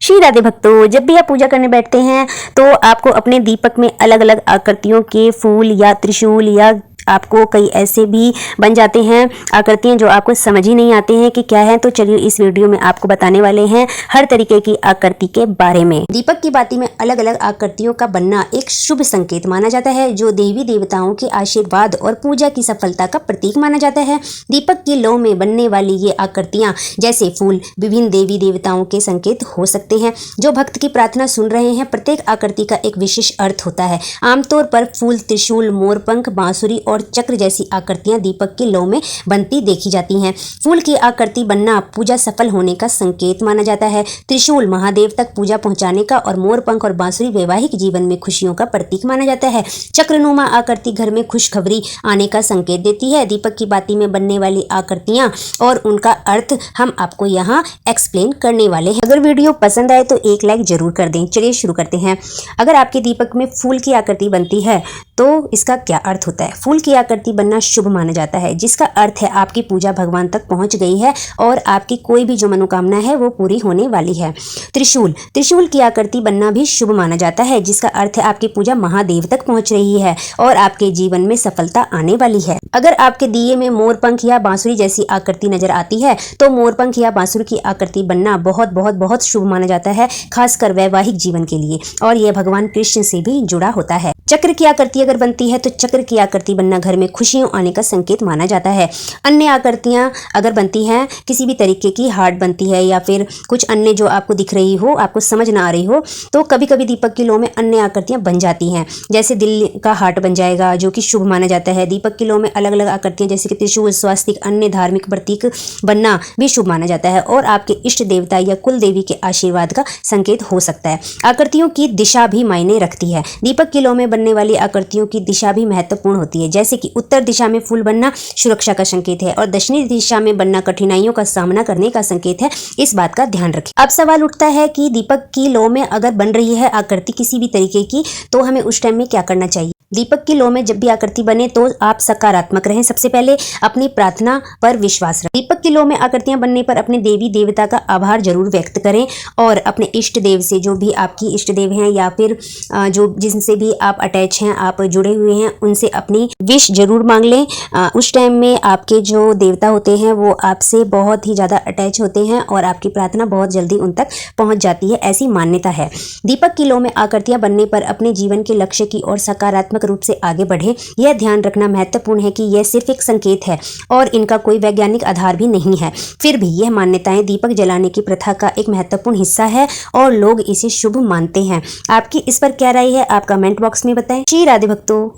श्री राधे भक्तों, जब भी आप पूजा करने बैठते हैं तो आपको अपने दीपक में अलग अलग आकृतियों के फूल या त्रिशूल या आपको कई ऐसे भी बन जाते हैं आकृतियां जो आपको समझ ही नहीं आते हैं कि क्या है। तो चलिए इस वीडियो में आपको बताने वाले हैं हर तरीके की आकृति के बारे में। दीपक की बाती में अलग अलग आकृतियों का बनना एक शुभ संकेत माना जाता है जो देवी देवताओं के आशीर्वाद और पूजा की सफलता का प्रतीक माना जाता है। दीपक की लौ में बनने वाली ये आकृतियां जैसे फूल विभिन्न देवी देवताओं के संकेत हो सकते हैं। जो भक्त की प्रार्थना सुन रहे हैं, प्रत्येक आकृति का एक विशेष अर्थ होता है। आमतौर पर फूल, त्रिशूल, मोरपंख, बांसुरी और चक्र जैसी आकृतियां दीपक की लौ में बनती देखी जाती हैं। फूल की आकृति बनना पूजा सफल होने का संकेत माना जाता है। त्रिशूल महादेव तक पूजा पहुंचाने का और मोरपंख और बांसुरी वैवाहिक जीवन में खुशियों का प्रतीक माना जाता है। चक्रनुमा आकृति घर में खुशखबरी आने का संकेत देती है। दीपक की बाती में बनने वाली आकृतियां और उनका अर्थ हम आपको यहाँ एक्सप्लेन करने वाले हैं। अगर वीडियो पसंद आए तो एक लाइक जरूर कर दें। चलिए शुरू करते हैं। अगर आपके दीपक में फूल की आकृति बनती है तो इसका क्या अर्थ होता है। फूल की आकृति बनना शुभ माना जाता है, जिसका अर्थ है आपकी पूजा भगवान तक पहुंच गई है और आपकी कोई भी जो मनोकामना है वो पूरी होने वाली है। त्रिशूल की आकृति बनना भी शुभ माना जाता है, जिसका अर्थ है आपकी पूजा महादेव तक पहुंच रही है और आपके जीवन में सफलता आने वाली है। अगर आपके दिए में मोरपंख या बांसुरी जैसी आकृति नजर आती है तो मोरपंख या बांसुरी की आकृति बनना बहुत बहुत बहुत शुभ माना जाता है, खासकर वैवाहिक जीवन के लिए, और यह भगवान कृष्ण से भी जुड़ा होता है। चक्र की आकृति अगर बनती है तो चक्र की आकृति बनना घर में खुशियों आने का संकेत माना जाता है। अन्य आकृतियां अगर बनती हैं, किसी भी तरीके की हार्ट बनती है या फिर कुछ अन्य जो आपको दिख रही हो, आपको समझ ना आ रही हो, तो कभी कभी दीपक की लौ में अन्य आकृतियां बन जाती हैं। जैसे दिल का हार्ट बन जाएगा जो कि शुभ माना जाता है। दीपक की लौ में अलग अलग आकृतियां जैसे कि त्रिशूल, स्वास्तिक, अन्य धार्मिक प्रतीक बनना भी शुभ माना जाता है और आपके इष्ट देवता या कुल देवी के आशीर्वाद का संकेत हो सकता है। आकृतियों की दिशा भी मायने रखती है। दीपक की लौ में बनने वाली आकृतियों की दिशा भी महत्वपूर्ण होती है। जैसे कि उत्तर दिशा में फूल बनना सुरक्षा का संकेत है और दक्षिणी दिशा में बनना कठिनाइयों का सामना करने का संकेत है। इस बात का ध्यान रखें। अब सवाल उठता है कि दीपक की लौ में अगर बन रही है आकृति किसी भी तरीके की, तो हमें उस टाइम में क्या करना चाहिए। दीपक की लौ में जब भी आकृति बने तो आप सकारात्मक रहें। सबसे पहले अपनी प्रार्थना पर विश्वास रखें। दीपक की लौ में आकृतियां बनने पर अपने देवी देवता का आभार जरूर व्यक्त करें और अपने इष्ट देव से, जो भी आपकी इष्ट देव हैं या फिर जो जिनसे भी आप अटैच हैं, आप जुड़े हुए हैं, उनसे अपनी विश जरूर मांग लें। उस टाइम में आपके जो देवता होते हैं वो आपसे बहुत ही ज्यादा अटैच होते हैं और आपकी प्रार्थना बहुत जल्दी उन तक पहुंच जाती है, ऐसी मान्यता है। दीपक की लौ में आकृतियां बनने पर अपने जीवन के लक्ष्य की ओर सकारात्मक रूप से आगे बढ़े। यह ध्यान रखना महत्वपूर्ण है कि यह सिर्फ एक संकेत है और इनका कोई वैज्ञानिक आधार भी नहीं है। फिर भी यह मान्यताएं दीपक जलाने की प्रथा का एक महत्वपूर्ण हिस्सा है और लोग इसे शुभ मानते हैं। आपकी इस पर क्या राय है, आप कमेंट बॉक्स में बताएं। श्री राधे भक्तों।